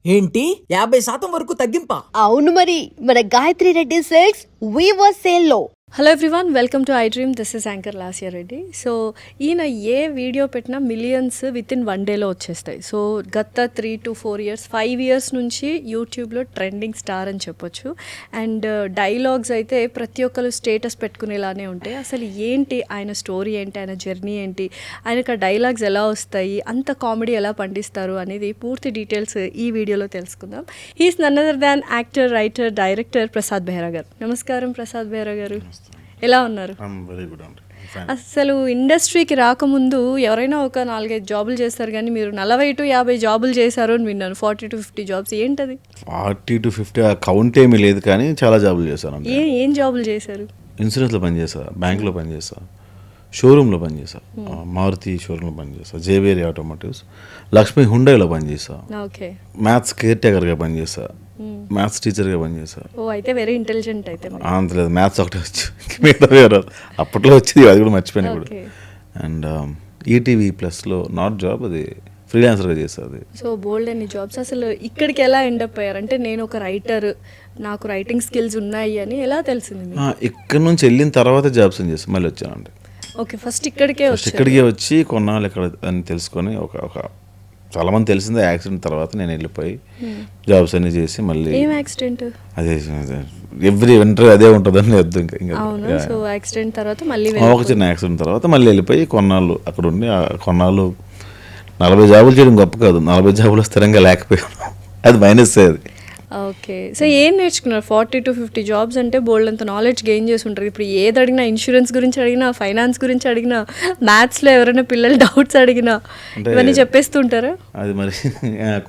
ఏంటి 50% వరకు తగ్గింపా? అవును మరి మన Gayathri Reddy silks weaver sale లో. Hello everyone, welcome to I dream. This is anchor Lasya Reddy. So ఈయన ఏ వీడియో పెట్టినా మిలియన్స్ విత్ ఇన్ 1 డేలో వచ్చేస్తాయి. సో గత 3 to 4 years 5 years నుంచి యూట్యూబ్లో ట్రెండింగ్ స్టార్ అని చెప్పొచ్చు. అండ్ డైలాగ్స్ అయితే ప్రతి ఒక్కరు స్టేటస్ పెట్టుకునేలానే ఉంటాయి. అసలు ఏంటి ఆయన స్టోరీ, ఏంటి ఆయన జర్నీ, ఏంటి ఆయనకు ఆ డైలాగ్స్ ఎలా వస్తాయి, అంత కామెడీ ఎలా పండిస్తారు అనేది పూర్తి డీటెయిల్స్ ఈ వీడియోలో తెలుసుకుందాం. He's none other than actor, writer, director Prasad Behera గారు. నమస్కారం ప్రసాద్ బెహ్రా గారు, ఎలా ఉన్నారు? అసలు ఇండస్ట్రీకి రాకముందు ఎవరైనా ఒక 4-5 జాబులు చేస్తారు, కానీ మీరు 40 to 50 జాబులు చేశారు అని విన్నాను. 40 to 50 జాబ్స్ ఏంటది? 40 to 50 కౌంట్ ఏమీ లేదు, కానీ చాలా జాబులు చేశాను. ఏం జాబులు చేశారు? ఇన్సూరెన్స్లో పనిచేసా, బ్యాంకులో పనిచేసా, షోరూంలో పనిచేసా, మారుతి షోరూంలో పనిచేసా, జేవేరి ఆటోమోటివ్స్, లక్ష్మీ హుండైలో పనిచేసా, ఓకే, మ్యాథ్స్ కేర్ టేకర్గా పనిచేసా, మ్యాథ్స్ టీచర్గా పనిచేసా. ఓ అయితే వెరీ ఇంటెలిజెంట్ అయితే. అంత లేదు, మ్యాథ్స్ ఒకటే వచ్చు, మిగతా వేరే అప్పట్లో వచ్చేది, అది కూడా మర్చిపోయాను ఇప్పుడు. అండ్ ఈటీవీ ప్లస్లో నాట్ జాబ్, అది ఫ్రీలాన్సర్గా చేస్తుంది. సో బోల్డ్ అన్ని జాబ్స్. అసలు ఇక్కడికి ఎలా ఎండప్ అయ్యారు? అంటే నేను ఒక రైటర్, నాకు రైటింగ్ స్కిల్స్ ఉన్నాయి అని ఎలా తెలిసింది? ఇక్కడ నుంచి వెళ్ళిన తర్వాత జాబ్స్ అని చేసి మళ్ళీ వచ్చానండి. ఓకే, ఫస్ట్ ఇక్కడికే వచ్చి కొన్నాళ్ళు ఇక్కడ అని తెలుసుకొని ఒక చాలా మంది తెలిసిందే యాక్సిడెంట్ తర్వాత నేను వెళ్ళిపోయి జాబ్స్ అన్ని చేసి మళ్ళీ. ఏం యాక్సిడెంట్? అదే ఎవ్రీ వింటర్ అదే ఉంటుందని వద్దు ఇంకా. సో యాక్సిడెంట్ తర్వాత మళ్ళీ ఒక చిన్న యాక్సిడెంట్ తర్వాత మళ్ళీ వెళ్ళిపోయి కొన్నాళ్ళు అక్కడ ఉండి, కొన్నాళ్ళు 40 జాబులు చేయడం గొప్ప కాదు, 40 జాబులు స్థిరంగా లేకపోయాను, అది మైనస్. అది ఓకే. సో ఏం నేర్చుకున్నారు? 40 to 50 జాబ్స్ అంటే బోల్డ్ అంత నాలెడ్జ్ గెయిన్ చేసి ఉంటారు. ఇప్పుడు ఏది అడిగినా, ఇన్సూరెన్స్ గురించి అడిగినా, ఫైనాన్స్ గురించి అడిగినా, మ్యాథ్స్లో ఎవరైనా పిల్లలు డౌట్స్ అడిగినా ఇవన్నీ చెప్పేస్తుంటారా? అది మరి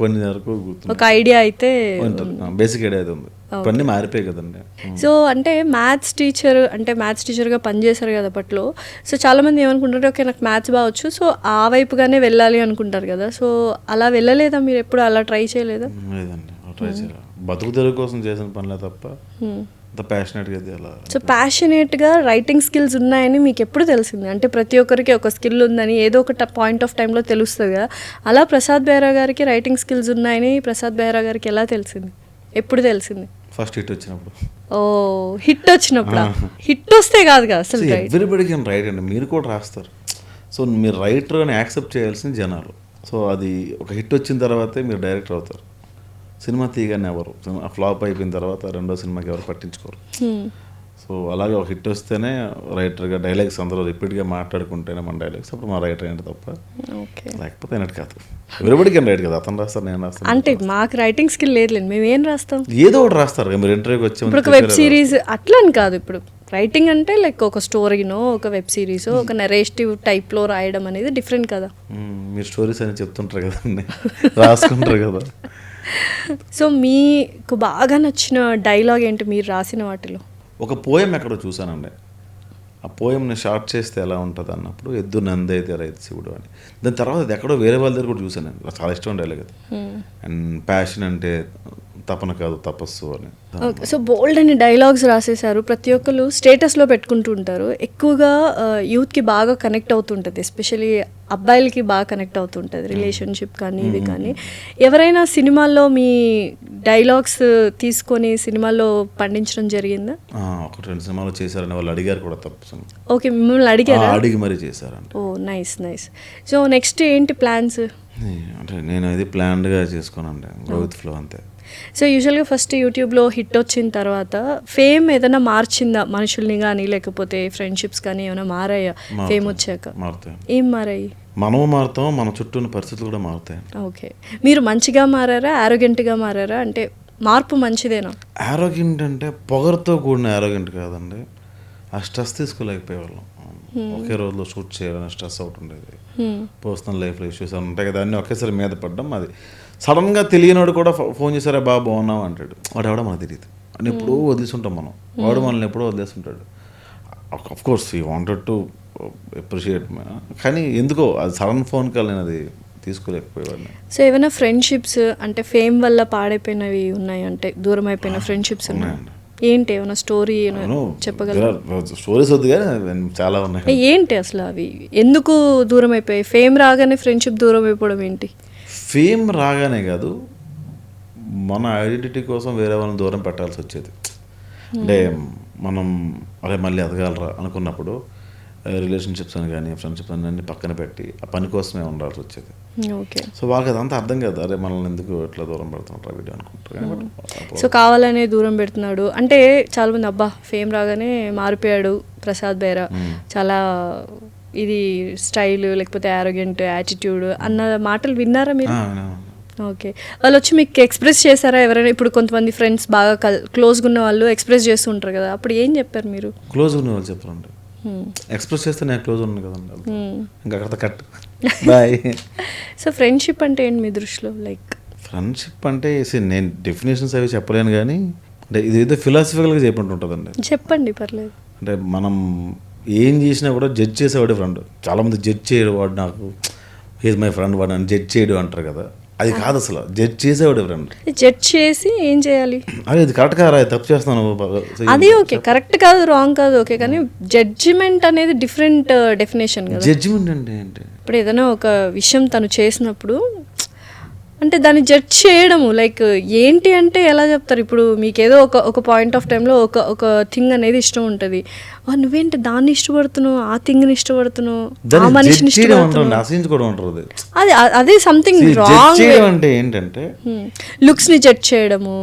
కొన్ని వరకు ఒక ఐడియా అయితే, బేసిక్ ఐడియా అయితే ఉంది, ఇవన్నీ మారిపోయాయి కదండి. సో అంటే మ్యాథ్స్ టీచర్గా పనిచేశారు కదా అప్పట్లో. సో చాలామంది ఏమనుకుంటారు, ఓకే నాకు మ్యాథ్స్ బావచ్చు, సో ఆ వైపుగానే వెళ్ళాలి అనుకుంటారు కదా. సో అలా వెళ్ళలేదా మీరు? ఎప్పుడు అలా ట్రై చేయలేదా? లేదండి, ట్రై చేయాలి. బతుకు తెరుగు కోసం చేసిన పనిలే తప్ప అంత ప్యాషనెట్గా అలా. సో ప్యాషనేట్గా రైటింగ్ స్కిల్స్ ఉన్నాయని మీకు ఎప్పుడు తెలిసింది? అంటే ప్రతి ఒక్కరికి ఒక స్కిల్ ఉందని ఏదో ఒక పాయింట్ ఆఫ్ టైంలో తెలుస్తుంది కదా. అలా ప్రసాద్ బెహ్రా గారికి రైటింగ్ స్కిల్స్ ఉన్నాయని ప్రసాద్ బెహ్రా గారికి ఎలా తెలిసింది? ఎప్పుడు తెలిసింది? ఫస్ట్ హిట్ వచ్చినప్పుడు. ఓ, హిట్ వచ్చినప్పుడు? హిట్ వస్తే కాదు కదా అసలు. ఎవ్రీబడి కెన్ రైట్ అండి, మీరు కూడా రాస్తారు. సో మీరు రైటర్ అని యాక్సెప్ట్ చేయాల్సిన జనాలు. సో అది ఒక హిట్ వచ్చిన తర్వాతే మీరు డైరెక్టర్ అవుతారు. సినిమా తీయగానే ఎవరు, ఫ్లాప్ అయిపోయిన తర్వాత రెండో సినిమాకి ఎవరు పట్టించుకోరు. సో అలాగే ఒక హిట్ వస్తేనే రైటర్గా డైలాగ్స్ అందరూ రిపీట్గా మాట్లాడుకుంటేనే మన డైలాగ్స్ అప్పుడు మా రైటర్ ఏంటి తప్ప, లేకపోతే అయినట్టు కాదు. ఎవరిబడికి రైట్ కదా, అతను రాస్తారు, నేను రాస్తాను. అంటే మాకు రైటింగ్ స్కిల్ లేదు, మేము ఏం రాస్తాం? ఏదో ఒకటి రాస్తారు. మీరు ఇంటర్వ్యూకి వచ్చి ఇప్పుడు ఒక వెబ్ సిరీస్ అట్లా అని కాదు. ఇప్పుడు రైటింగ్ అంటే లైక్ ఒక స్టోరీనో, ఒక వెబ్ సిరీస్, ఒక నెరేటివ్ టైప్లో రాయడం అనేది డిఫరెంట్ కదా. మీరు స్టోరీస్ అని చెప్తుంటారు కదండి, రాసుకుంటారు కదా. సో మీకు బాగా నచ్చిన డైలాగ్ ఏంటి మీరు రాసిన వాటిలో? ఒక పోయం ఎక్కడో చూసానండి, ఆ పోయంని షార్ట్ చేస్తే ఎలా ఉంటుంది అన్నప్పుడు, ఎద్దు నందైతే రైతు శివుడు అని. దాని తర్వాత అది ఎక్కడో వేరే వాళ్ళ దగ్గర కూడా చూసాను, నాకు చాలా ఇష్టం డైలాగ్ అది. అండ్ ప్యాషన్ అంటే తపన కాదు తపస్సు అని. సో బోల్డ్ అని డైలాగ్స్ రాసేసారు. ప్రతి ఒక్కరు స్టేటస్లో పెట్టుకుంటూ ఉంటారు. ఎక్కువగా యూత్కి బాగా కనెక్ట్ అవుతుంటుంది, ఎస్పెషలీ అబ్బాయిలకి బాగా కనెక్ట్ అవుతుంటుంది, రిలేషన్షిప్ కానీ ఇవి కానీ. ఎవరైనా సినిమాల్లో మీ డైలాగ్స్ తీసుకొని సినిమాల్లో పండించడం జరిగిందా? ఒక 2 సినిమాలు చేశారని వాళ్ళు అడిగారు కూడా. తప్పు. ఓకే, మిమ్మల్ని అడిగారా? అడిగి మరీ చేశారంట. ఓ నైస్. సో నెక్స్ట్ ఏంటి ప్లాన్స్? అంటే నేను అది ప్లాన్డ్గా చేసుకున్నాను, గ్రోత్ ఫ్లో అంతే. సో యూజువల్గా ఫస్ట్ యూట్యూబ్లో హిట్ వచ్చిన తర్వాత ఫేమ్ ఏదైనా మార్చిందా మనుషుల్ని కానీ, లేకపోతే ఫ్రెండ్షిప్స్ కానీ ఏమైనా మారాయా ఫేమ్ వచ్చాక? మారుతాయి. ఏం మారాయి? మనము మారుతాం, మన చుట్టూ ఉన్న పరిస్థితులు కూడా మారుతాయి. ఓకే, మీరు మంచిగా మారారా, ఆరోగెంట్గా మారారా? అంటే మార్పు మంచిదేనా? ఆరోగ్యంట్ అంటే పొగరుతో కూడిన ఆరోగ్యంట్ కాదండి, ఆ స్ట్రెస్ తీసుకోలేకపోయేవాళ్ళం. ఒకే రోజులో షూట్ చేయాలని స్ట్రెస్ అవుట్ ఉండేది, పర్సనల్ లైఫ్లో ఇష్యూస్ ఉంటాయి కదా, అన్నీ ఒకేసారి మీద పడ్డం. అది సడన్గా తెలియనివాడు కూడా ఫోన్ చేశారా బాగా బాగున్నావు అంటాడు, వాడు ఎవడో మనకు తెలియదు అని ఎప్పుడూ వదిలేస్తుంటాం మనం, వాడు మనల్ని ఎప్పుడో వదిలేస్తుంటాడు. అఫ్కోర్స్ ఈ వాంటెడ్ టు అప్రిషియేట్, కానీ ఎందుకో అది సడన్ ఫోన్ కాల్ నేను అది తీసుకోలేకపోయేవాడిని. సో ఏమైనా ఫ్రెండ్షిప్స్ అంటే ఫేమ్ వల్ల పాడైపోయినవి ఉన్నాయి, అంటే దూరం అయిపోయిన ఫ్రెండ్షిప్స్ ఉన్నాయండి? ఏంటి, ఏమైనా స్టోరీ చెప్పగలరా? స్టోరీస్ వద్దు కానీ చాలా ఉన్నాయి. ఏంటి అసలు అవి ఎందుకు దూరం అయిపోయాయి? ఫేమ్ రాగానే ఫ్రెండ్షిప్ దూరం అయిపోవడం ఏంటి? ఫేమ్ రాగానే కాదు, మన ఐడెంటిటీ కోసం వేరే వాళ్ళని దూరం పెట్టాల్సి వచ్చేది. అంటే మనం అరే మళ్ళీ ఎదగాలరా అనుకున్నప్పుడు రిలేషన్షిప్స్ అని కానీ ఫ్రెండ్షిప్స్ అని అన్ని పక్కన పెట్టి ఆ పని కోసమే ఉండాల్సి వచ్చేది. ఓకే. సో వాళ్ళకి అదంతా అర్థం కాదు, అరే మనల్ని ఎందుకు ఇట్లా దూరం పెడుతుంటారు వీడియో అనుకుంటారు. సో కావాలనే దూరం పెడుతున్నాడు అంటే చాలామంది అబ్బా ఫేమ్ రాగానే మారిపోయాడు ప్రసాద్ బెహ్రా, చాలా ఇది స్టైల్ లేకపోతే యారోగెంట్ యాటిట్యూడ్ అన్న మాటలు విన్నారా మీరు? ఓకే. వాళ్ళు వచ్చి మీకు ఎక్స్ప్రెస్ చేశారా ఎవరైనా? ఇప్పుడు కొంతమంది ఫ్రెండ్స్ బాగా క్లోజ్గా ఉన్న వాళ్ళు ఎక్స్ప్రెస్ చేస్తూ ఉంటారు కదా, అప్పుడు ఏం చెప్పారు మీరు? క్లోజ్ ఉన్న వాళ్ళు చెప్పారండి, ఎక్స్ప్రెస్ చేస్తే నేను క్లోజ్ ఉన్నాను కదండి, ఇంకా అక్కడ కట్ బాయ్. సో ఫ్రెండ్షిప్ అంటే ఏంటి మీ దృష్టిలో? లైక్ ఫ్రెండ్షిప్ అంటే నేను డెఫినేషన్స్ అవి చెప్పలేను కానీ అంటే ఇది ఏదో ఫిలాసఫికల్గా చెప్పినట్టు ఉంటుందండి. చెప్పండి పర్లేదు. అంటే మనం ఏం చేసినా కూడా జడ్జ్ చేసేవాడే ఫ్రెండ్. చాలామంది జడ్జ్ చేయడు, వాడు నాకు హీజ్ మై ఫ్రెండ్, వాడు నన్ను జడ్జ్ చేయడు అంటారు కదా, అది కాదు అసలు. Judge చేసేవాడే friend. జడ్జ్ చేసి ఏం చేయాలి? అదే ఇది కరెక్ట్ కారా, తప్పు చేస్తున్నాను అది ఓకే, కరెక్ట్ కాదు రాంగ్ కాదు ఓకే, కానీ జడ్జిమెంట్ అనేది డిఫరెంట్ డెఫినేషన్ కదా. జడ్జిమెంట్ అంటే ఏంటి? ఇప్పుడు ఏదైనా ఒక విషయం తను చేసినప్పుడు అంటే దాన్ని జడ్జ్ చేయడము లైక్ ఏంటి అంటే ఎలా చెప్తారు? ఇప్పుడు మీకేదో ఒక పాయింట్ ఆఫ్ టైంలో ఒక థింగ్ అనేది ఇష్టం ఉంటుంది, నువ్వేంటి దాన్ని ఇష్టపడుతున్నావు, ఆ థింగ్ని ఇష్టపడుతున్నావు, ఆ మనిషిని ఇష్టపడుతున్నావు, అదే సంథింగ్ రాంగ్. అంటే ఏంటంటే లుక్స్ని జడ్జ్ చేయడము,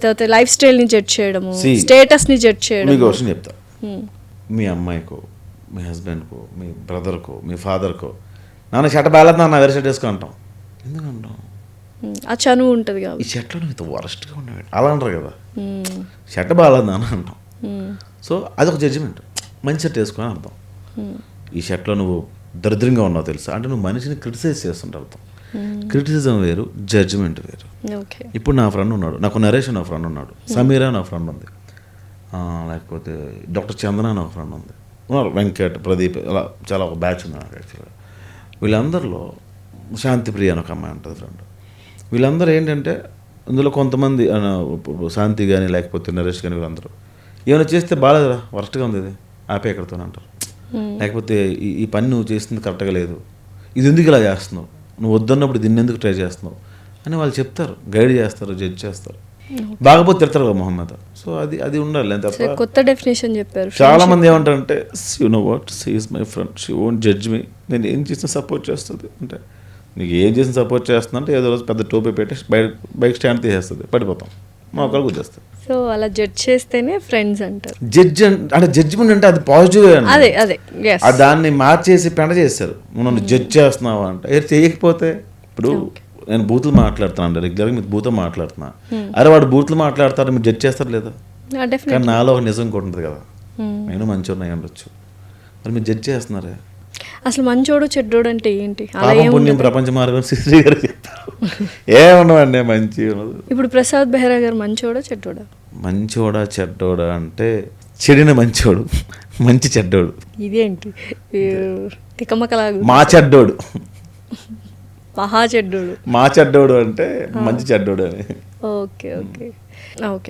తర్వాత లైఫ్ స్టైల్ని జడ్జ్ చేయడము, స్టేటస్ని జడ్జ్ చేయడం. మీకు క్వశ్చన్ చెప్తా, మీ అమ్మాయికో మీ హస్బెండ్కో మీ బ్రదర్కో మీ ఫాదర్కో నాన్న షర్ట్ బాగాలేదు నాన్న వేరే షర్ట్ వేసుకో అంటాం. ఎందుకంటాం? ఆ చనువు ఉంటుంది కాబట్టి. ఈ షర్ట్లో ఇంత వరస్ట్గా ఉండేవి అలా అంటారు కదా, షర్ట్ బాగాలేదు నాన్న అంటాం. సో అదొక జడ్జిమెంట్, మంచి షర్ట్ వేసుకొని అర్థం. ఈ షర్ట్లో నువ్వు దరిద్రంగా ఉన్నావు తెలుసా అంటే నువ్వు మనిషిని క్రిటిసైజ్ చేస్తుంటే అర్థం. క్రిటిసిజం వేరు, జడ్జిమెంట్ వేరు. ఇప్పుడు నా ఫ్రెండ్ ఉన్నాడు, నాకు నరేష్ నా ఫ్రెండ్ ఉన్నాడు, సమీరా నా ఫ్రెండ్ ఉంది, లేకపోతే డాక్టర్ చందన నా ఫ్రెండ్ ఉంది, ఉన్నారు వెంకట్, ప్రదీప్, అలా చాలా ఒక బ్యాచ్ ఉంది నాకు యాక్చువల్గా. వీళ్ళందరిలో శాంతిప్రియ అని ఒక అమ్మాయి ఉంటుంది ఫ్రెండ్. వీళ్ళందరూ ఏంటంటే అందులో కొంతమంది శాంతి కానీ లేకపోతే నరేష్ కానీ వీళ్ళందరూ ఏమైనా చేస్తే బాగాలేదురా వరస్ట్గా ఉంది ఇది ఆపే ఎక్కడితో అంటారు, లేకపోతే ఈ పని నువ్వు చేస్తుంది కరెక్ట్గా లేదు, ఇది ఎందుకు ఇలా చేస్తున్నావు, నువ్వు వద్దన్నప్పుడు దీన్ని ఎందుకు ట్రై చేస్తున్నావు అని వాళ్ళు చెప్తారు, గైడ్ చేస్తారు, జడ్జ్ చేస్తారు. బాగపోతే తిడతారు కదా మొహమ్మద్. సో అది ఉండాలి తప్ప. కొత్త డెఫినేషన్ చెప్పారు. చాలా మంది ఏమంటారంటే you know what, she is my friend, she won't judge me, నేను ఏం చేసినా సపోర్ట్ చేస్తుంది అంటే నీకు ఏం చేసిన సపోర్ట్ చేస్తుందంటే ఏదో రోజు పెద్ద టోపీ పెట్టి బైక్ స్టాండ్ తీసేస్తుంది, పడిపోతాం, మా ఒకరు గుర్తిస్తుంది. సో అలా జడ్జ్ చేస్తేనే ఫ్రెండ్స్ అంటారు. జడ్జ్ అంటే జడ్జిమెంట్ అంటే అది పాజిటివ్, అదే దాన్ని మార్చేసి పెంట చేస్తారు. నువ్వు జడ్జ్ చేస్తున్నావా అంటే చేయకపోతే ఇప్పుడు నేను బూతులు మాట్లాడుతాను రెగ్యులర్గా, మీరు బూతులు మాట్లాడుతున్నా, అరే వాడు బూతులు మాట్లాడతారు మీరు జడ్జ్ చేస్తారు లేదా? కానీ నాలో ఒక నిజం కూడా ఉంటుంది కదా, నేను మంచిగా ఉండొచ్చు, మరి మీరు జడ్జ్ చేస్తున్నారే. అసలు మంచోడు చెడ్డోడు అంటే ఏంటి? పుణ్యం ప్రపంచ మార్గం శ్రీ గారు చెప్తారు, ఏమన్నామండి మంచి. ఇప్పుడు ప్రసాద్ బెహ్రా గారు మంచోడా చెడ్డోడా? మంచోడా చెడ్డోడా అంటే చెడిన మంచోడు, మంచి చెడ్డోడు. ఇదేంటి తికమకలాగా? మా చెడ్డోడు, మహా చెడ్డోడు. మా చెడ్డోడు అంటే మంచి చెడ్డోడు అని. Okay okay okay.